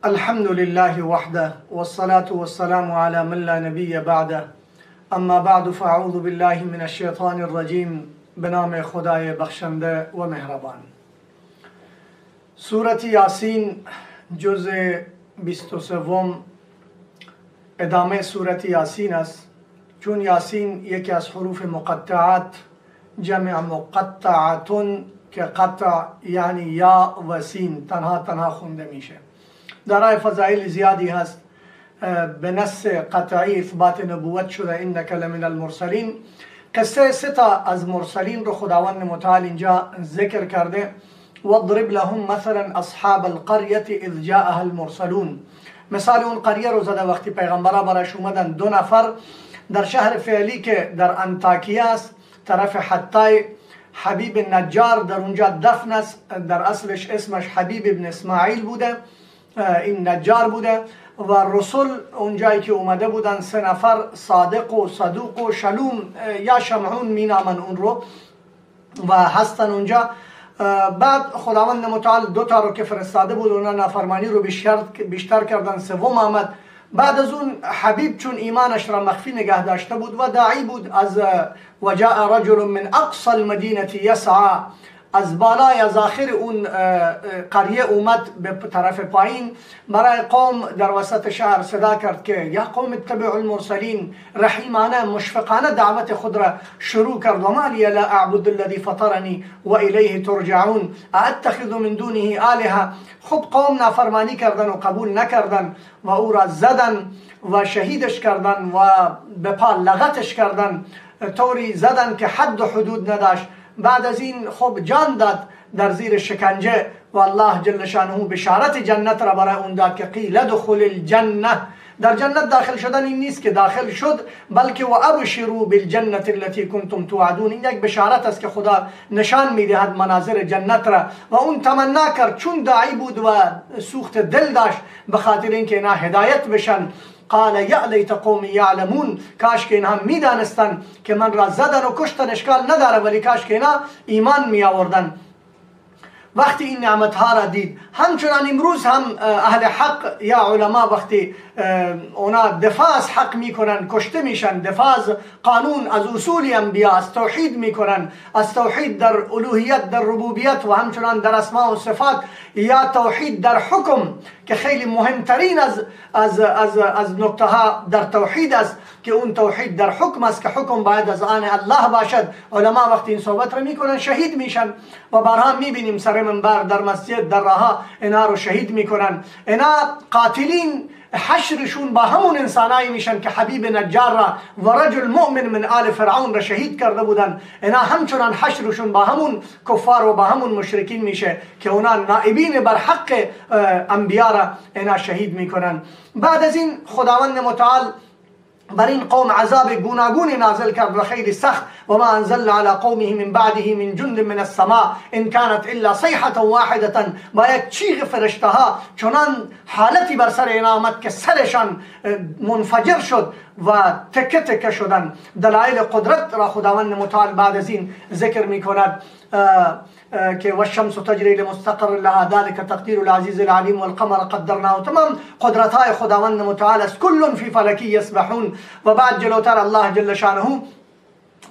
الحمد لله وحده والصلاة والسلام على من لا نبي بعده. اما بعد فاعوذ بالله من الشیطان الرجیم. به نام خدای بخشنده و مهربان. سورت یاسین جزء 23 ادامه سورت یاسین است، چون یاسین یکی از حروف مقطعات جمع مقطعتون که قطع یعنی یا و سین تنها خونده میشه. دارای فضائل زیادی هست. به نص قطعی اثبات نبوت شده انک لمن المرسلین. قصه ستا از مرسلین رو خداوند متعال اینجا ذکر کرده. واضرب لهم مثلا اصحاب القرية اذ جاءها المرسلون. مثال اون قریه رو زده وقتی پیغمبرها براش اومدن. 2 نفر در شهر فعلی که در انطاکیه است، طرف حتای، حبیب نجار در اونجا دفن است. در اصلش اسمش حبیب ابن اسماعیل بوده، این نجار بوده. و رسول اونجایی که اومده بودن 3 نفر، صادق و صدوق و شلوم یا شمعون مینامن اون رو و هستن اونجا. بعد خداوند متعال 2 تا رو که فرستاده بود اونا نافرمانی رو بیشتر کردن. 3 آمد. بعد از اون حبیب چون ایمانش را مخفی نگه داشته بود و داعی بود، از و جاء رجل من اقصى المدینه یسعى، از بالای از آخر اون قریه اومد به طرف پایین، برای قوم در وسط شهر صدا کرد که یا قوم اتبعوا المرسلین. رحیمانه مشفقانه دعوت خود را شروع کرد. و ما لی لا اعبد الذی فطرنی و الیه ترجعون اتخذ من دونه آلهه. خب قوم نافرمانی کردن و قبول نکردن و او را زدن و شهیدش کردن و به پا لغتش کردن، طوری زدن که حد و حدود نداشت. بعد از این خب جان داد در زیر شکنجه و الله جل شانه بشارت جنت را برای اون داد که قیل ادخل الجنه. در جنت داخل شدن این نیست که داخل شد، بلکه و ابشروا بالجنه التي کنتم توعدون. این یک بشارت است که خدا نشان میدهد مناظر جنت را. و اون تمنا کرد چون داعی بود و سوخت دل داشت به خاطر اینکه اینا هدایت بشن. قال یا لیت قومی یعلمون. کاش که اینها میدانستن که من را زدن و کشتن اشکال نداره، ولی کاش که اینا ایمان می آوردن. وقتی این نعمت ها را دید، همچنان امروز هم اهل حق یا علما وقتی اونا دفاع از حق میکنن کشته میشن. دفاع از قانون، از اصول انبیا، از توحید میکنن، از توحید در الوهیت، در ربوبیت و همچنان در اسماء و صفات، یا توحید در حکم که خیلی مهمترین از نکته ها در توحید است که اون توحید در حکم است که حکم باید از آن الله باشد. علما وقتی این صحبت را میکنن شهید میشن و بارها میبینیم سر منبر، در مسجد، در راه اینا رو شهید میکنن. اینا قاتلین حشرشون با همون انسانایی میشن که حبیب نجار را و رجل مؤمن من آل فرعون را شهید کرده بودن. اینا همچنان حشرشون با همون کفار و با همون مشرکین میشه که اونا نائبین بر حق انبیا را اینا شهید میکنن. بعد از این خداوند متعال بر این قوم عذاب گوناگونی نازل کرد و خیلی سخت. و ما انزلنا على قومه من بعده من جند من السماء ان كانت الا صيحه واحده. با یک چیغ فرشته ها چنان حالتی بر سر اینا آمد که سرشان منفجر شد و تکه تکه شدن. دلایل قدرت را خداوند متعال بعد از این ذکر می کند که والشمس تجری لمستقر لها ذلك تقدیر العزیز العلیم والقمر قدرناه. تمام قدرت های خداوند متعال است. کل فی فلکی یسبحون. و بعد جلوتر الله جل شانه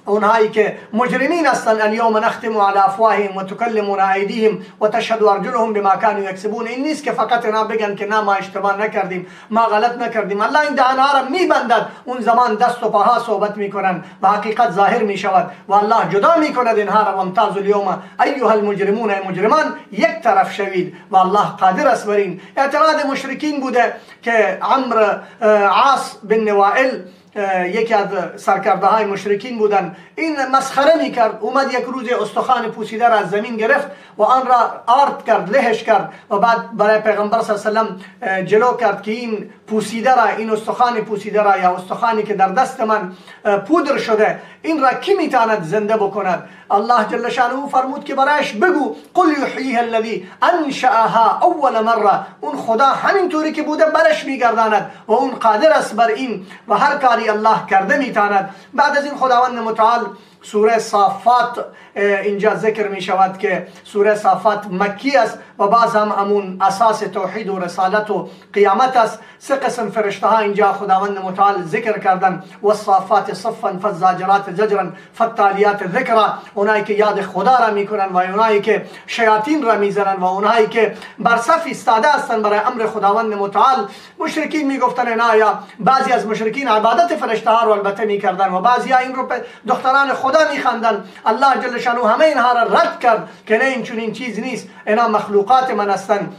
اونهایی که مجرمین هستند الیوم نختم علی افواههم و تکلمنا ایدیهم و تشهد ارجلهم بما كانوا یکسبون. این نیست که فقط اینا بگن که نه ما اشتباه نکردیم، ما غلط نکردیم. الله این دهانها را میبندد. اون زمان دست و پاها صحبت میکنن و حقیقت ظاهر میشود و الله جدا میکند اینها را. و امتازوا اليوم ایها المجرمون، ای مجرمان یک طرف شوید و الله قادر است بر این. اعتراض مشرکین بوده که عمرو عاص بن نوائل یکی از سرکرده های مشرکین بودن، این مسخره میکرد. اومد یک روز استخوان پوسیده را از زمین گرفت و آن را آرد کرد، لهش کرد و بعد برای پیغمبر صلی الله علیه و سلم جلو کرد که این پوسیده را، این استخوان پوسیده را یا استخوانی که در دست من پودر شده، این را کی میتواند زنده بکند؟ الله جل شانه فرمود که برایش بگو قل یحییها الذی انشأها اول مره. اون خدا همینطوری که بوده برش میگرداند و اون قادر است بر این و هر کاری الله کرده میتواند. بعد از این خداوند متعال سوره صافات اینجا ذکر می شود که سوره صافات مکی است و باز هم امون اساس توحید و رسالت و قیامت است. سه قسم فرشته ها اینجا خداوند متعال ذکر کردن: والصافات صفا فالزاجرات زجرا فالتالیات ذکرا. اونایی که یاد خدا را میکنن و اونایی که شیاطین را میزنن و اونایی که بر صف ایستاده هستند برای امر خداوند متعال. مشرکین میگفتن نه، یا بعضی از مشرکین عبادت فرشته ها رو البته میکردن و بعضی ها این رو دختران خدا میخواندن. الله جل شانه همه اینها را رد کرد که نه، این چنین چیز نیست، اینا مخلوقات من هستند.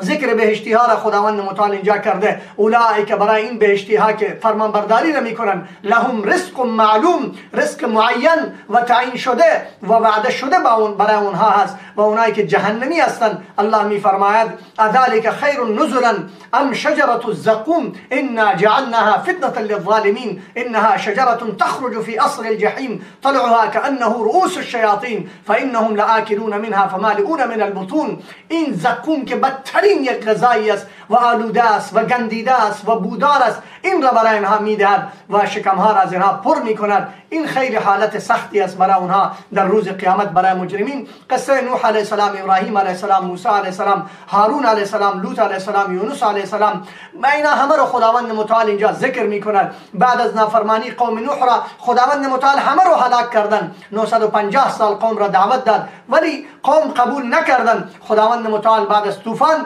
ذکر بهشتی ها را خداوند متعال اینجا کرده: اولئک، برای این بهشتی ها که فرمان برداری را میکنن، لهم رزق معلوم، رزق معین و تعیین شده و وعده شده برای اونها هست. و اونایی که جهنمی هستند الله میفرماید: اذلک خیر نزلا ام شجرة الزقوم انا جعلناها فتنة للظالمین انها شجرة تخرج في اصل الجحیم طلعها كأنه رؤوس الشیاطین فانهم لآکلون منها فمالئون من البطون. این زقوم که بدترین یک غذایی است و آلوده است و گندیده است و بودار است، این را برای اینها میدهد و شکمها را از اینها پر میکند. این خیلی حالت سختی است برای اونها در روز قیامت برای مجرمین. قصه نوح علیه السلام، ابراهیم علیه السلام، موسی علیه السلام، هارون علیه السلام، لوط علیه السلام، یونس علیه السلام، اینا همه را خداوند متعال اینجا ذکر میکند. بعد از نافرمانی قوم نوح را خداوند متعال همه را هلاک کردن. 950 سال قوم را دعوت داد ولی قوم قبول نکردن. خداوند متعال بعد از طوفان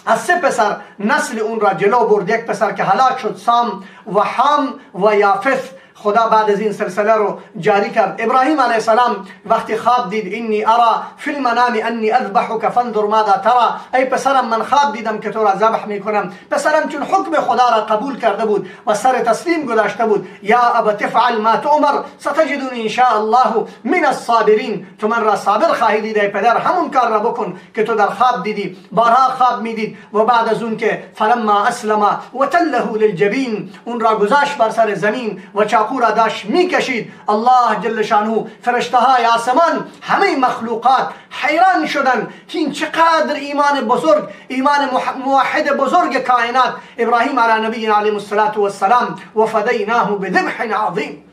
از سه پسر نسل اون را جلو برد. یک پسر که هلاک شد، سام و حام و یافث. خدا بعد از این سلسله رو جاری کرد. ابراهیم علیه السلام وقتی خواب دید: انی ارا فی المنام انی اذبحک فانظر ماذا ترى. ای پسرم، من خواب دیدم که تو را ذبح میکنم. پسرم چون حکم خدا را قبول کرده بود و سر تسلیم گذاشته بود: یا ابت افعل ما تؤمر ستجدنی ان شاء الله من الصابرین. تو من را صابر خواهی دید ای پدر، همون کار را بکن که تو در خواب دیدی. بارها خواب میدید و بعد از اون که فلما اسلم وتله للجبین، اون را گذاشت بر سر زمین و چاقو را داشت میکشید. الله جل شانه، فرشته های آسمان، همه مخلوقات حیران شدن که این چقدر ایمان بزرگ، ایمان موحد بزرگ کائنات. ابراهیم علی نبینا علیه السلام و فدیناه بذبح عظیم.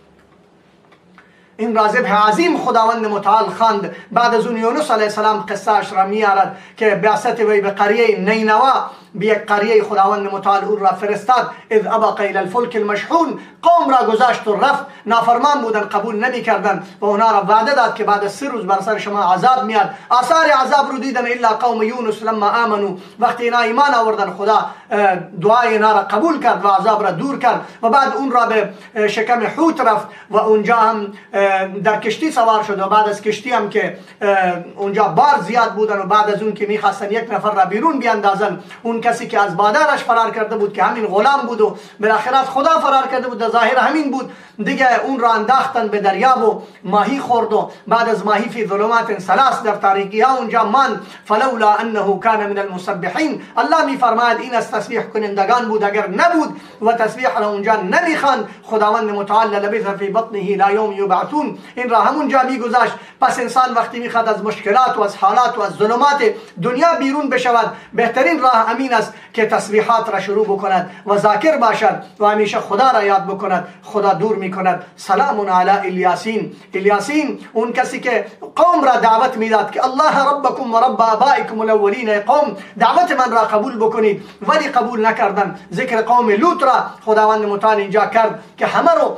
این را ذبح عظیم خداوند متعال خواند. بعد از اون یونس علیه السلام قصهش را میارد که بعثت وی به قریه نینوا، به یک قریه خداوند متعال او را فرستاد. اذ ابق الى الفلك المشحون، قوم را گذاشت و رفت. نافرمان بودن، قبول نمیکردن و اونا را وعده داد که بعد از 3 روز بر سر شما عذاب میاد. آثار عذاب رو دیدن الا قوم یونس لما آمنو. وقتی اینا ایمان آوردن خدا دعای اینا را قبول کرد و عذاب را دور کرد و بعد اون را به شکم حوت رفت و اونجا هم در کشتی سوار شد و بعد از کشتی هم که اونجا بار زیاد بودن و بعد از اون که میخواستن یک نفر را بیرون بیاندازن، اون کسی که از بادرش فرار کرده بود که همین غلام بود و بالاخره خدا فرار کرده بود، در ظاهر همین بود دیگه، اون را انداختن به دریا و ماهی خورد و بعد از ماهی فی ظلمات ثلاث، در تاریکی ها اونجا ماند. فلولا انه کان من المسبحین، الله میفرماید این از تسبیح کنندگان بود، اگر نبود و تسبیح را اونجا نمیخواند خداوند متعال لبث فی بطنه لا یوم یبعثون، این را همونجا میگذاشت. پس انسان وقتی میخواد از مشکلات و از حالات و از ظلمات دنیا بیرون بشود، بهترین راه امین است که تسبیحات را شروع بکند و ذاکر باشد و همیشه خدا را یاد بکند. خدا دور میکند. سلام علی الیاسین. الیاسین اون کسی که قوم را دعوت میداد که الله ربکم و رب آبائکم الاولین، قوم دعوت من را قبول بکنید، ولی قبول نکردن. ذکر قوم لوط را خداوند متعال اینجا کرد که همه رو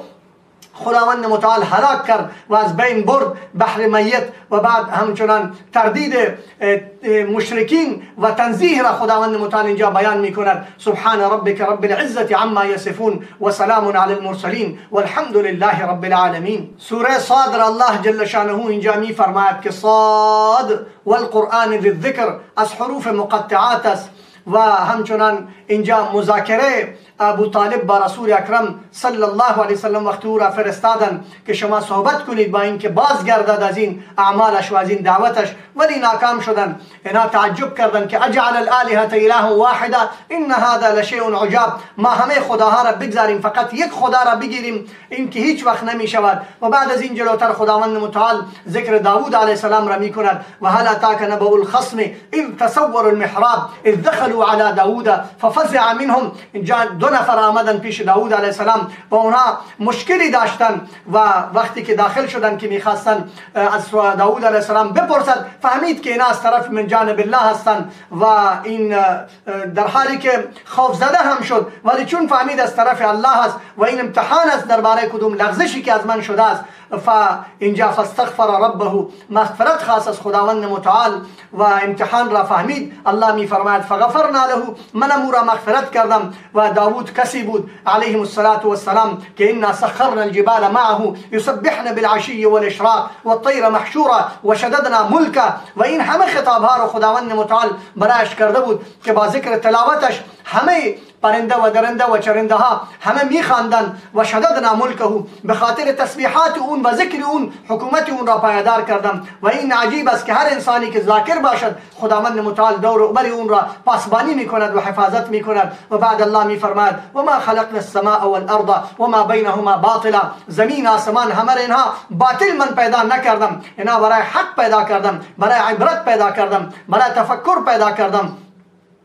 خداوند متعال هلاک کرد و از بین برد بحر میت و بعد همچنان تردید مشرکین و تنزیه را خداوند متعال اینجا بیان میکند. سبحان ربک رب العزة عما یصفون و سلام علی المرسلین والحمد لله رب العالمین. سوره صاد را الله جل شانه اینجا میفرماید که صاد والقرآن ذی الذکر از حروف مقطعات است و همچنان اینجا مذاکره ابو طالب با رسول اکرم صلی الله علیه وسلم وقتی او را فرستادن که شما صحبت کنید با اینکه بازگردد از این اعمالش و از این دعوتش، ولی ناکام شدن. اینا تعجب کردن که اجعل الالهه اله واحده ان هذا لشیء عجاب، ما همه خداها را بگذاریم فقط یک خدا را بگیریم، این که هیچ وقت نمی شود. و بعد از این جلوتر خداوند متعال ذکر داوود علیه السلام را می کند و هل اتاک نبأ الخصم اذ تصوروا المحراب اذ دخلوا على داوود ففزع منهم. اینجا دو 2 نفر آمدن پیش داوود علیه السلام و اونها مشکلی داشتن و وقتی که داخل شدن که میخواستن از داوود علیه السلام بپرسد، فهمید که اینا از طرف من جانب الله هستند و این در حالی که خوف زده هم شد، ولی چون فهمید از طرف الله است و این امتحان است درباره کدوم لغزشی که از من شده است، اینجا فاستغفر ربه، مغفرت خواست از خداوند متعال و امتحان را فهمید. الله می فرماید فغفرنا له، من او را مغفرت کردم. و داوود کسی بود علیه السلام که انا سخرنا الجبال معه یسبحن بالعشی والاشراق والطیر محشورا وشددنا ملکه، و این همه خطاب ها را خداوند متعال برایش کرده بود که با ذکر تلاوتش همه پرنده و درنده و چرنده ها همه میخواندن و شددنا ملکه، به خاطر تسبیحات اون و ذکر اون حکومت اون را پایدار کردم. و این عجیب است که هر انسانی که ذاکر باشد خداوند متعال دور و بر اون را پاسبانی میکند و حفاظت میکند. و بعد الله میفرماید و ما خلقنا السماء والارض و ما بینهما باطلا، زمین آسمان همه اینها باطل من پیدا نکردم، اینا برای حق پیدا کردم، برای عبرت پیدا کردم، برای تفکر پیدا کردم.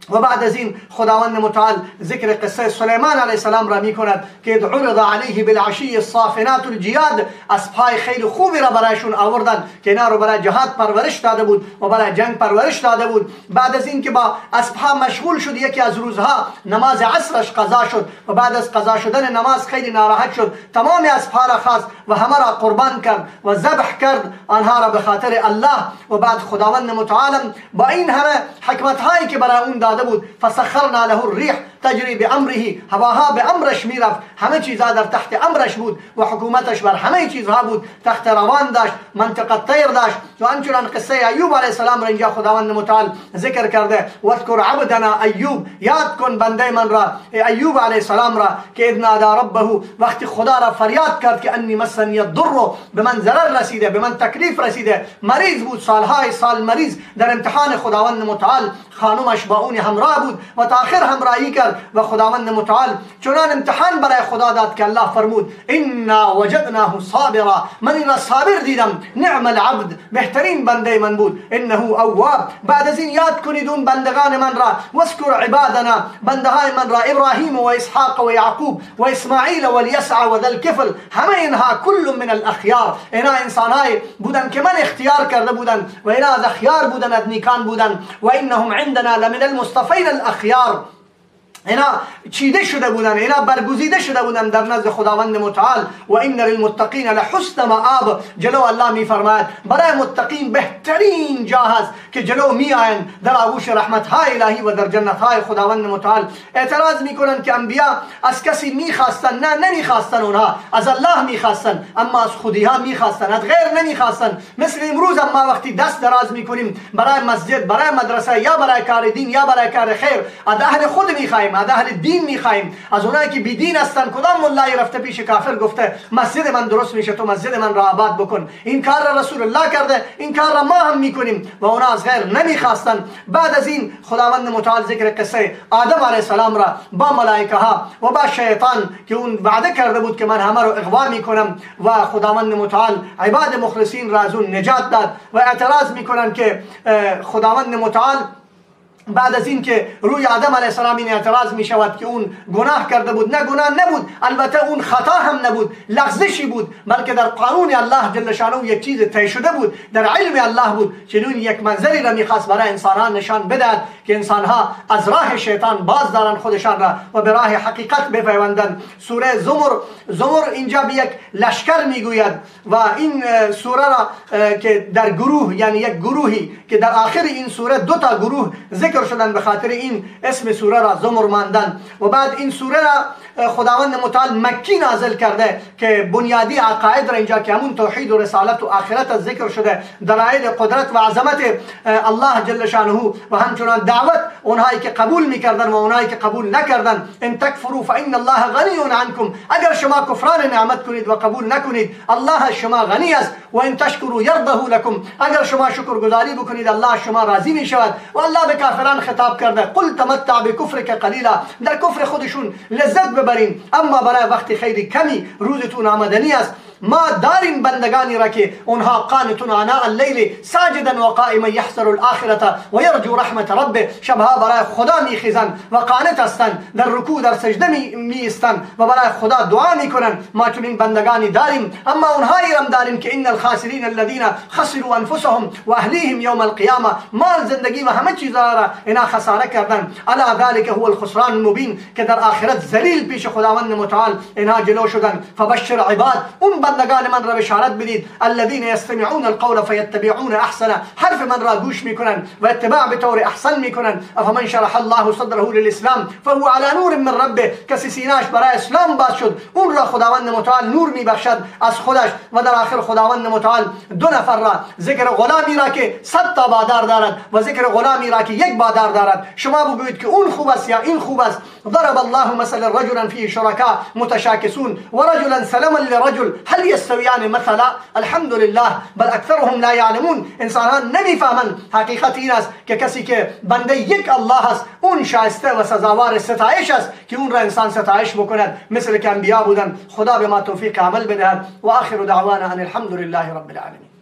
و بعد از این خداوند متعال ذکر قصه سلیمان علیه السلام را می کند که عرض علیه بالعشی الصافنات الجیاد، اسبهای خیلی خوبی را برایشون آوردن که اینا رو برای جهاد پرورش داده بود و برای جنگ پرورش داده بود. بعد از این که با اسبها مشغول شد، یکی از روزها نماز عصرش قضا شد و بعد از قضا شدن نماز خیلی ناراحت شد، تمام اسبها را خواست و همه را قربان کرد و ذبح کرد آنها را به خاطر الله. و بعد خداوند متعال با این همه حکمت هایی که برای اون داده بود، فسخرنا له الريح تجری بامره، هواها به امرش میرفت، همه چیزها در تحت امرش بود و حکومتش بر همه چیزها بود، تخت روان داشت، منطقه طیر داشت. و همچنان قصه ایوب علیه السلام را اینجا خداوند متعال ذکر کرده، واذکر عبدنا ایوب، یاد کن بنده من را ایوب علیه السلام را که اذ نادى ربه، وقتی خدا را فریاد کرد که انی مسنی الضر، به من ضرر رسیده، به من تکلیف رسیده، مریض بود، سالهای سال مریض، در امتحان خداوند متعال خانومش با اون همراه بود و تا آخر همراهی کرد و خداوند متعال چنان امتحان برای خدا داد که الله فرمود انا وجدناه صابرا، من این را صابر دیدم، نعم العبد، بهترین بنده من بود، انه اواب. بعد از این یاد کنید اون بندگان من را، واذکر عبادنا، بنده های من را، ابراهیم و اسحاق و یعقوب و اسماعیل و الیسع و ذا الکفل، همه اینها کل من الاخیار، اینا انسانای بودن که من اختیار کرده بودن و اینا از اخیار بودن، از نیکان بودن. و انهم عندنا لمن المصطفین الاخیار، اینا چیده شده بودن، اینا برگزیده شده بودن در نزد خداوند متعال. و ان للمتقین لحسن مآب، جلو الله می فرماید برای متقین بهترین جا هست که جلو می آیند در آغوش رحمت های الهی و در جنت های خداوند متعال. اعتراض می کنند که انبیا از کسی می خواستن، نه نمی خواستن، اونها از الله می خواستن، اما از خودی ها می خواستن، از غیر نمی خواستن. مثل امروز ما وقتی دست دراز می کنیم برای مسجد، برای مدرسه، یا برای کار دین یا برای کار خیر، از اهل خود می خواهیم، از اهل دین میخوایم. از اونایی که بی دین هستن، کدام مولایی رفته پیش کافر گفته مسجد من درست میشه، تو مسجد من را آباد بکن؟ این کار را رسول الله کرده، این کار را ما هم میکنیم و اونا از غیر نمیخواستن. بعد از این خداوند متعال ذکر قصه آدم علیه السلام را با ملائکه ها و با شیطان که اون وعده کرده بود که من همه رو اغوا میکنم، و خداوند متعال عباد مخلصین را از اون نجات داد. و اعتراض میکنن که خداوند متعال بعد از این که روی آدم علیه السلام این اعتراض می شود که اون گناه کرده بود، نه گناه نبود، البته اون خطا هم نبود، لغزشی بود، بلکه در قانون الله جل شانه یک چیز طی شده بود، در علم الله بود، چنین یک منظری را میخواست برای انسانها نشان بدهد که انسانها از راه شیطان باز دارن خودشان را و به راه حقیقت بپیوندند. سوره زمر اینجا به یک لشکر میگوید و این سوره را که در گروه، یعنی یک گروهی که در آخر این سوره 2 تا گروه ذکر شدن، به خاطر این اسم سوره را زمر ماندن. و بعد این سوره را خداوند متعال مکی نازل کرده که بنیادی عقاید را اینجا که همون توحید و رسالت و آخرت ذکر شده، دلایل قدرت و عظمت الله جل شانه و همچنان دعوت اونهایی که قبول میکردن و اونهایی که قبول نکردن. ان تکفروا فان الله غنی عنکم، اگر شما کفران نعمت کنید و قبول نکنید، الله شما غنی است. و ان تشکروا یرضه لكم، اگر شما شکرگزاری بکنید الله شما راضی می شود. و الله به کافران خطاب کرده قل تمتع بکفرک قلیلا، در کفر خودشون لذت ببرین، اما برای وقت خیلی کمی روزتون آمدنی است. ما داریم بندگانی را که اونها قانتون آناء اللیل ساجدا و قائما یحذر الاخرة و یرجو رحمت ربه، شبها برای خدا میخیزند و قانت هستند، در رکوع در سجده میستند و برای خدا دعا میکنند. ما چنین بندگانی داریم. اما اونهایی هم داریم که ان الخاسرین الذین خسروا انفسهم و اهلیهم یوم القیامه، مال، زندگی و همه چیزها را اینا خساره کردن. الا ذلك هو الخسران المبین، که در آخرت ذلیل پیش خداوند متعال اینها جلو شدن. فبشر عباد، اون بندگان من را بشارت بدید، الذین یستمعون القول فیتبعون احسنه، حرف من را گوش میکنن و اتباع به طور احسن میکنن. افمن شرح الله صدره للاسلام فهو على نور من ربه، کسی سینه‌اش برای اسلام باز شد اون را خداوند متعال نور میبخشد از خودش. و در آخر خداوند متعال دو نفر را، ذکر غلامی را که 100 تا بادار دارد و ذکر غلامی را که یک بادار دارد، شما بگویید که اون خوب است یا این خوب است. ضرب الله مثلا رجلا فيه شركاء متشاكسون ورجلا سلما لرجل هل يستويان مثلا. الحمد لله بل اکثرهم لا يعلمون. انسانان نمیفهمند. حقیقت این است که کسی که بنده یک الله است اون شایسته و سزاوار ستایش است که اون را انسان ستایش بکند، مثل که انبیا بودند. خدا به ما توفیق عمل بدهد. و آخر دعوانا ان الحمد لله رب العالمین.